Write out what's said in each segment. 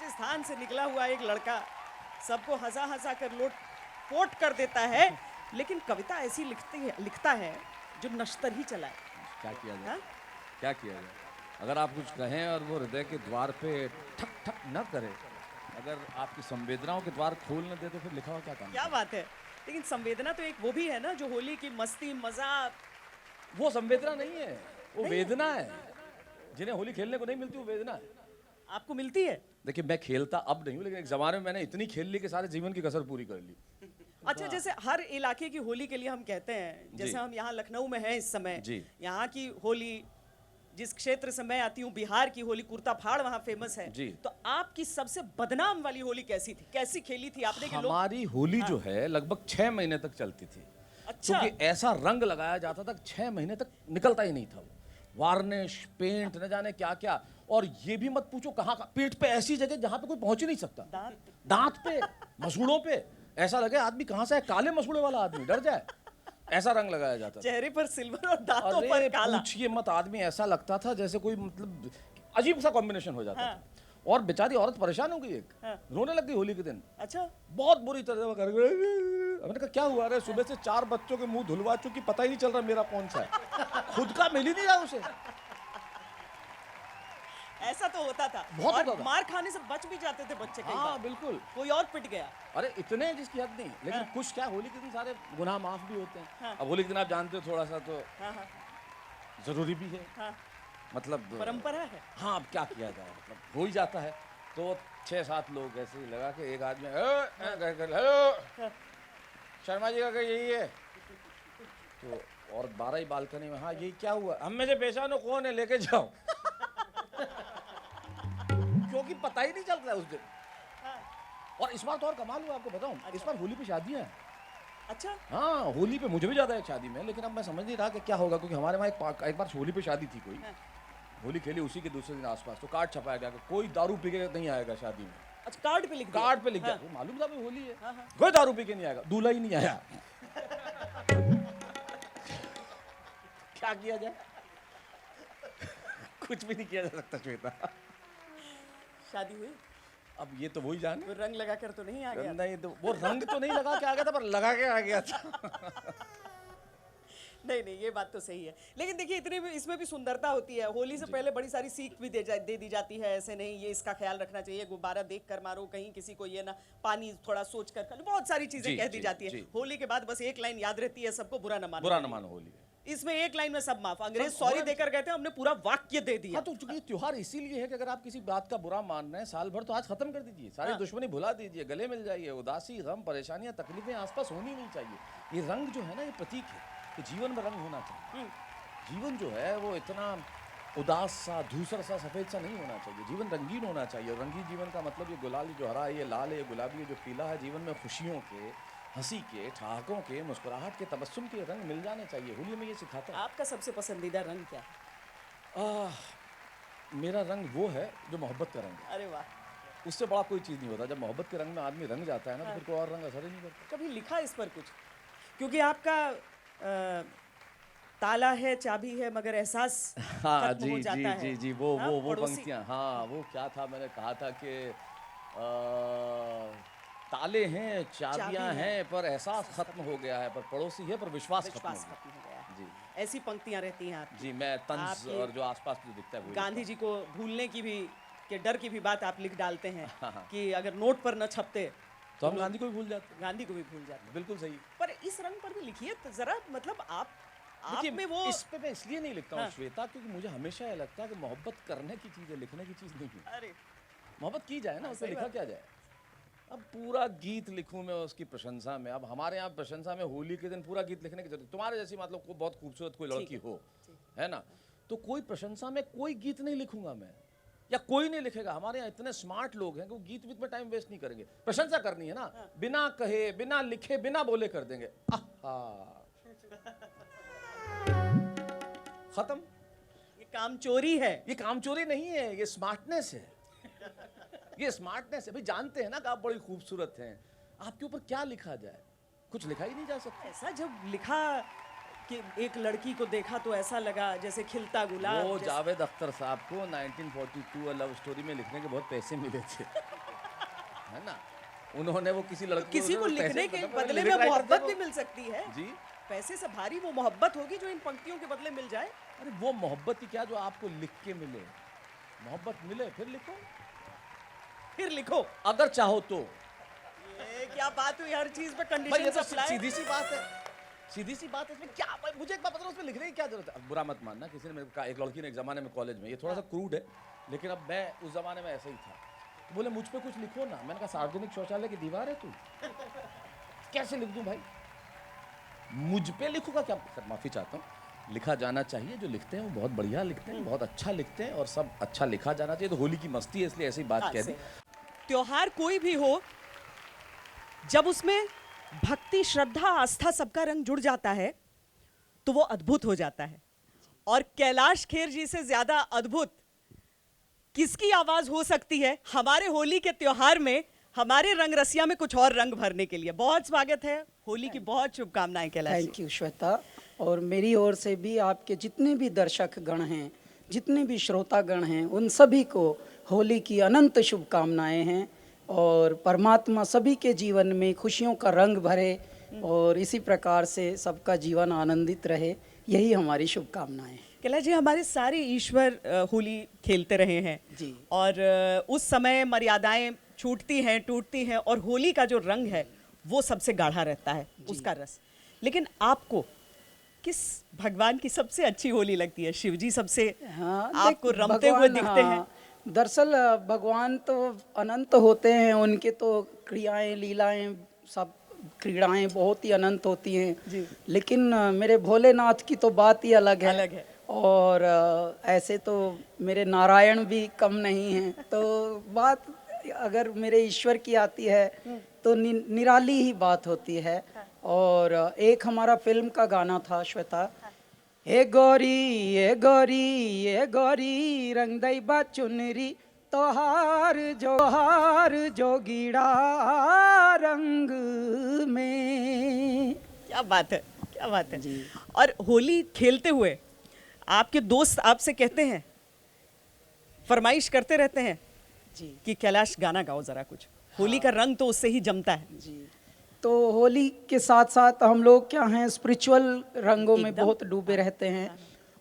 राजस्थान से निकला हुआ एक लड़का सबको हंसा हंसा कर लोट पोट कर देता है, लेकिन कविता ऐसी लिखता है जो नश्तर ही चलाए। क्या किया जाए? हाँ? क्या किया जाए? अगर आप कुछ कहें और वो हृदय के द्वार पे ठक ठक न करे, अगर आपकी संवेदनाओं के द्वार खोल न दे, तो फिर लिखा हुआ क्या काम? क्या बात है। लेकिन संवेदना तो एक वो भी है ना जो होली की मस्ती मजा। वो संवेदना नहीं है, वो नहीं। वेदना है। जिन्हें होली खेलने को नहीं मिलती वो वेदना है। आपको मिलती है? देखिए, मैं खेलता अब नहीं हूँ, लेकिन एक जमाने में मैंने इतनी खेल ली कि सारे जीवन की कसर पूरी कर ली। अच्छा, जैसे हर इलाके की होली के लिए हम कहते हैं, जैसे जी। हम यहाँ लखनऊ में हैं इस समय, जी। यहाँ की होली, जिस क्षेत्र से मैं आती हूँ बिहार की होली, कुर्ता फाड़ वहाँ फेमस है। जी। तो आपकी सबसे बदनाम वाली होली कैसी थी, कैसी खेली थी आपने कि लोग? हमारी होली जो है लगभग 6 महीने तक चलती थी। अच्छा। क्योंकि ऐसा रंग लगाया जाता था 6 महीने तक निकलता ही नहीं था। वार्निश, पेंट, न जाने क्या क्या। और ये भी मत पूछो कहाँ का, पीठ पे ऐसी जगह जहाँ पे कोई पहुंच ही नहीं सकता, दांत पे, मसूड़ों पे, ऐसा लगे आदमी कहाँ से है, काले मसूड़े वाला आदमी डर जाए, ऐसा रंग लगाया जाता था। चेहरे पर सिल्वर और दांतों अरे पर काला। पूछिए मत, आदमी ऐसा लगता था जैसे कोई मतलब अजीब सा कॉम्बिनेशन हो जाता हाँ। था। और बेचारी औरत परेशान हो गई, एक हाँ। रोने लग गई होली के दिन, अच्छा। बहुत बुरी तरह से कर गई। मैंने कहा क्या हुआ? अरे सुबह से 4 बच्चों के मुंह धुलवा चुकी, पता ही नहीं चल रहा मेरा कौन सा है, खुद का मिल ही नहीं रहा उसे। ऐसा तो होता था। बहुत और होता था। मार खाने से बच भी जाते थे बच्चे कई हाँ बार। बिल्कुल। कोई और पिट गया। अरे इतने जिसकी हद नहीं, लेकिन हाँ। कुछ क्या, होली के दिन सारे गुनाह माफ भी होते हैं। हाँ। अब होली के दिन आप जानते हो थोड़ा सा तो हाँ हाँ जरूरी भी है, हाँ। मतलब परंपरा है। हाँ, अब क्या किया जाए, मतलब हो ही जाता है। तो 6-7 लोग ऐसे ही लगा के एक आदमी हेलो शर्मा जी का क्या यही है, तो और 12 ही बालकनी में, हाँ यही क्या हुआ, हम में से पहचानो कौन है, लेके जाओ। क्योंकि पता ही नहीं चल रहा है उस दिन। और इस बार तो और कमाल हुआ, आपको बताऊं, इस बार होली पे शादियां हैं। अच्छा। हाँ, होली पे मुझे भी ज्यादा है शादी में, लेकिन अब मैं समझ नहीं रहा कि क्या होगा, क्योंकि हमारे वहाँ एक बार होली पे शादी थी, कोई हाँ। होली खेली, उसी के दूसरे दिन आसपास तो कार्ड छपाया गया कि कोई दारू पी के नहीं आएगा शादी में। अच्छा, कार्ड पे लिख दिया? कार्ड पे लिख हाँ। गया, वो मालूम था भाई होली है, हाँ, हाँ। कोई दारू पी के नहीं आएगा, दूल्हा ही नहीं आया। क्या किया जाए? कुछ भी नहीं किया जा सकता श्वेता। शादी हुई? अब ये तो वही जाने। वो रंग लगा कर तो नहीं आ गया? नहीं, तो वो रंग तो नहीं लगा के आ गया था, पर लगा के आ गया था। नहीं नहीं, ये बात तो सही है। लेकिन देखिए, इतने में इसमें भी सुंदरता होती है। होली से पहले बड़ी सारी सीख भी दे दी जाती है, ऐसे नहीं, ये इसका ख्याल रखना चाहिए, गुब्बारा देख कर मारो, कहीं किसी को ये ना, पानी थोड़ा सोच कर खाओ, बहुत सारी चीजें जी, कह दी जी, जाती है। जी। होली के बाद बस एक लाइन याद रहती है सबको, बुरा न मानो। बुरा न मानो होली है। इसमें एक लाइन में सब माफ। अंग्रेज सब सॉरी बुरा- देकर गए थे, हमने पूरा वाक्य दे दिया। हाँ, तो चूंकि ये त्योहार इसीलिए है कि अगर आप किसी बात का बुरा मान रहे हैं साल भर, तो आज खत्म कर दीजिए, सारी हाँ। दुश्मनी भुला दीजिए, गले मिल जाइए। उदासी, गम, परेशानियां, तकलीफें आसपास होनी नहीं चाहिए। ये रंग जो है ना, ये प्रतीक है कि जीवन में रंग होना चाहिए। जीवन जो है वो इतना उदास सा, धूसर सा, सफेद सा नहीं होना चाहिए। जीवन रंगीन होना चाहिए। और रंगीन जीवन का मतलब ये गुलाल जो हरा है, ये लाल है, ये गुलाबी है, जो पीला है, जीवन में खुशियों के, हंसी के, ठहाकों के, मुस्कुराहट के, तबस्सुम के रंग मिल जाने चाहिए। होली में ये सिखाता है। आपका सबसे पसंदीदा रंग क्या है? मेरा रंग वो है जो मोहब्बत का रंग है। अरे वाह। उससे बड़ा कोई चीज़ नहीं होता। जब मोहब्बत के रंग में आदमी रंग जाता है ना, तो फिर कोई और रंग असर ही नहीं करता। कभी लिखा इस पर कुछ? क्योंकि आपका ताला है, चाबी है, मगर एहसास हाँ खत्म जी हो जी जाता है। जी जी, वो हाँ, वो पड़ोसी। पंक्तियाँ, हाँ वो क्या था, मैंने कहा था कि ताले हैं, चाबियां चाबी है, हैं, पर एहसास खत्म हो गया है, पर पड़ोसी है, पर विश्वास खत्म विश्वास हो खत्म हो गया है। जी। ऐसी पंक्तियां रहती हैं आपकी। जी, मैं तंज आपकी और जो आसपास जो दिखता है वो गांधी जी को भूलने की भी, के डर की भी बात आप लिख डालते हैं हाँ। कि अगर नोट पर न छपते तो हम गांधी को भी भूल जाते हैं। गांधी को भी भूल जाते। बिल्कुल सही। पर इस रंग पर भी लिखिए तो जरा, मतलब आप देखिए, में वो। इस पे मैं इसलिए नहीं लिखता हूँ हाँ। श्वेता, क्योंकि मुझे हमेशा ये लगता है कि मोहब्बत करने की चीज़ है, लिखने की चीज़ नहीं है। अरे मोहब्बत की जाए ना, हाँ, उसमें सही लिखा बात। क्या जाए। अब पूरा गीत लिखूं मैं उसकी प्रशंसा में, अब हमारे यहाँ प्रशंसा में होली के दिन पूरा गीत लिखने की जरूरत, तुम्हारे जैसी मतलब को बहुत खूबसूरत कोई लड़की ठीक है, हो, है ना, तो कोई प्रशंसा में कोई गीत नहीं लिखूंगा मैं, या कोई नहीं लिखेगा। हमारे यहाँ इतने स्मार्ट लोग हैं कि वो गीत वीत में टाइम वेस्ट नहीं करेंगे। प्रशंसा करनी है ना, बिना कहे, बिना लिखे, बिना बोले कर देंगे। खत्म। ये काम चोरी है। ये कामचोरी नहीं है, ये स्मार्टनेस है। ये स्मार्टनेस है। भाई जानते हैं ना कि आप बड़ी खूबसूरत हैं, आपके ऊपर क्या लिखा जाए, कुछ लिखा ही नहीं जा सकता। ऐसा जब लिखा कि एक लड़की को देखा तो ऐसा लगा जैसे खिलता गुलाब वो जैसे- जावेद अख्तर साहब को 1942 लव स्टोरी में लिखने के बहुत पैसे मिले थे है ना, उन्होंने वो किसी लड़की किसी को पैसे- लिखने के मतलब बदले lyric में writer थे मोहब्बत वो। भी मिल सकती है जी, पैसे से भारी वो मोहब्बत होगी जो इन पंक्तियों के बदले मिल जाए। अरे वो मोहब्बत ही क्या जो आपको लिख के मिले, मोहब्बत मिले फिर लिखो, फिर लिखो। अगर चाहो तो। ये क्या बात हुई, हर चीज पे भाई ये कंडीशन तो अप्लाई। सीधी सी बात है, सीधी सी बात है, इसमें क्या भाई मुझे एक बात बताओ, उसमें लिखने की क्या जरूरत है? अब बुरा मत मानना, किसी ने मेरे को कहा, एक लड़की ने एक जमाने में कॉलेज में, ये थोड़ा सा क्रूड है लेकिन अब मैं उस जमाने में ऐसा ही था, तो बोले मुझ पे कुछ लिखो ना। मैंने कहा सार्वजनिक शौचालय की दीवार है तू, कैसे लिख दूं भाई, मुझ पे लिखूंगा क्या? सर माफी चाहता हूँ, लिखा जाना चाहिए, जो लिखते हैं वो बहुत बढ़िया लिखते हैं, बहुत अच्छा लिखते हैं और सब अच्छा लिखा जाना चाहिए। तो होली की मस्ती है इसलिए ऐसी बात कह दी। त्योहार कोई भी हो, जब उसमें भक्ति श्रद्धा आस्था सबका रंग जुड़ जाता है तो वो अद्भुत हो जाता है। और कैलाश खेर जी से ज्यादा अद्भुत किसकी आवाज हो सकती है हमारे होली के त्योहार में, हमारे रंग रसिया में कुछ और रंग भरने के लिए। बहुत स्वागत है, होली की बहुत शुभकामनाएं कैलाश जी। थैंक यू श्वेता, और मेरी ओर से भी आपके जितने भी दर्शक गण हैं, जितने भी श्रोतागण हैं, उन सभी को होली की अनंत शुभकामनाएं हैं और परमात्मा सभी के जीवन में खुशियों का रंग भरे और इसी प्रकार से सबका जीवन आनंदित रहे, यही हमारी शुभकामनाएं हैं। कैलाश जी, हमारे सारे ईश्वर होली खेलते रहे हैं जी। और उस समय मर्यादाएं छूटती हैं टूटती हैं और होली का जो रंग है वो सबसे गाढ़ा रहता है, उसका रस। लेकिन आपको किस भगवान की सबसे अच्छी होली लगती है? शिव जी सबसे आपको रमते हुए दिखते हैं। दरअसल भगवान तो अनंत होते हैं, उनके तो क्रियाएं लीलाएं सब क्रीड़ाएं बहुत ही अनंत होती हैं जी। लेकिन मेरे भोलेनाथ की तो बात ही अलग है। और ऐसे तो मेरे नारायण भी कम नहीं हैं। तो बात अगर मेरे ईश्वर की आती है तो निराली ही बात होती है। और एक हमारा फिल्म का गाना था श्वेता, हे गौरी ए गौरी ए गौरी रंग दई बा चुनरी तोहार जोगीड़ा रंग में। क्या बात है, क्या बात है जी। और होली खेलते हुए आपके दोस्त आपसे कहते हैं, फरमाइश करते रहते हैं जी कि कैलाश गाना गाओ जरा कुछ। होली का रंग तो उससे ही जमता है। जी। तो होली के साथ साथ हम लोग क्या हैं, स्पिरिचुअल रंगों में बहुत डूबे रहते हैं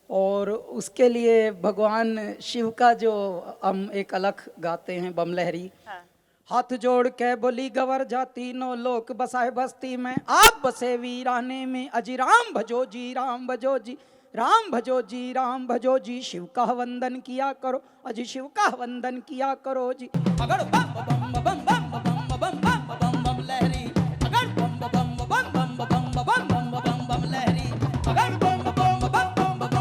और उसके लिए भगवान शिव का जो हम एक अलख गाते हैं, बमलहरी। हाथ जोड़ के बोली गवर जाती नो लोक बसाए बस्ती में, आप बसे वीराने में, अजी राम भजो जी राम भजो जी राम भजो जी राम भजो जी, शिव का वंदन किया करो अजी शिव का वंदन किया करो जी। अगर बम बम बम बम बम बम बम बम बम लहरी, अगर बम बम बम बम बम बम बम बम लहरी, अगर बम बम बम बम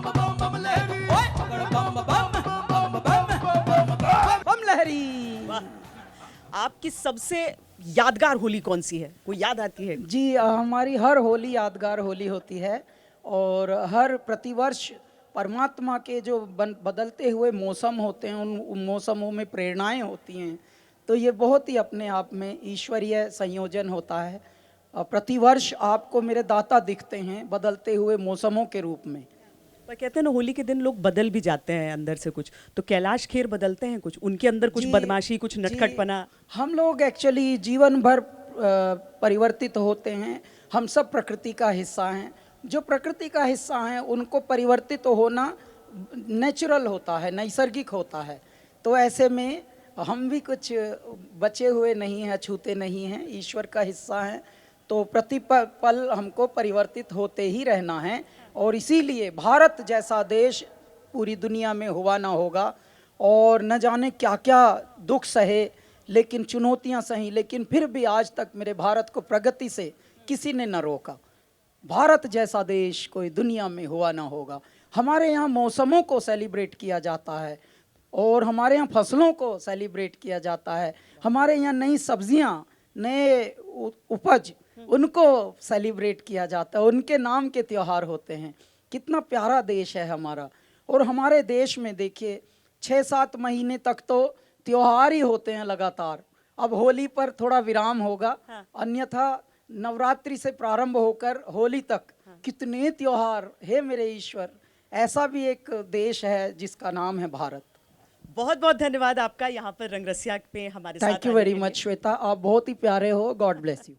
बम बम लहरी, ओए अगर बम बम बम बम लहरी। आपकी सबसे यादगार होली कौन सी है? कोई याद आती है? जी हमारी हर होली यादगार होली होती है और हर प्रतिवर्ष परमात्मा के जो बदलते हुए मौसम होते हैं, उन मौसमों में प्रेरणाएं होती हैं। तो ये बहुत ही अपने आप में ईश्वरीय संयोजन होता है। प्रतिवर्ष आपको मेरे दाता दिखते हैं बदलते हुए मौसमों के रूप में। पर कहते हैं ना, होली के दिन लोग बदल भी जाते हैं अंदर से कुछ, तो कैलाश खेर बदलते हैं कुछ, उनके अंदर कुछ बदमाशी, कुछ नटखटपना? हम लोग एक्चुअली जीवन भर परिवर्तित होते हैं। हम सब प्रकृति का हिस्सा हैं। जो प्रकृति का हिस्सा हैं उनको परिवर्तित होना नेचुरल होता है, नैसर्गिक होता है। तो ऐसे में हम भी कुछ बचे हुए नहीं हैं, छूते नहीं हैं, ईश्वर का हिस्सा हैं। तो प्रतिपल हमको परिवर्तित होते ही रहना है और इसीलिए भारत जैसा देश पूरी दुनिया में हुआ ना होगा और न जाने क्या क्या दुख सहे, लेकिन चुनौतियां सही, लेकिन फिर भी आज तक मेरे भारत को प्रगति से किसी ने न रोका। भारत जैसा देश कोई दुनिया में हुआ ना होगा। हमारे यहाँ मौसमों को सेलिब्रेट किया जाता है और हमारे यहाँ फसलों को सेलिब्रेट किया जाता है। हमारे यहाँ नई सब्जियाँ, नए उपज, उनको सेलिब्रेट किया जाता है, उनके नाम के त्योहार होते हैं। कितना प्यारा देश है हमारा। और हमारे देश में देखिए 6-7 महीने तक तो त्योहार ही होते हैं लगातार। अब होली पर थोड़ा विराम होगा, अन्यथा नवरात्रि से प्रारंभ होकर होली तक कितने त्योहार, हे मेरे ईश्वर। ऐसा भी एक देश है जिसका नाम है भारत। बहुत बहुत धन्यवाद आपका यहाँ पर रंगरसिया पे हमारे साथ थैंक यू आने वेरी के मच लिए। श्वेता, आप बहुत ही प्यारे हो। God bless you.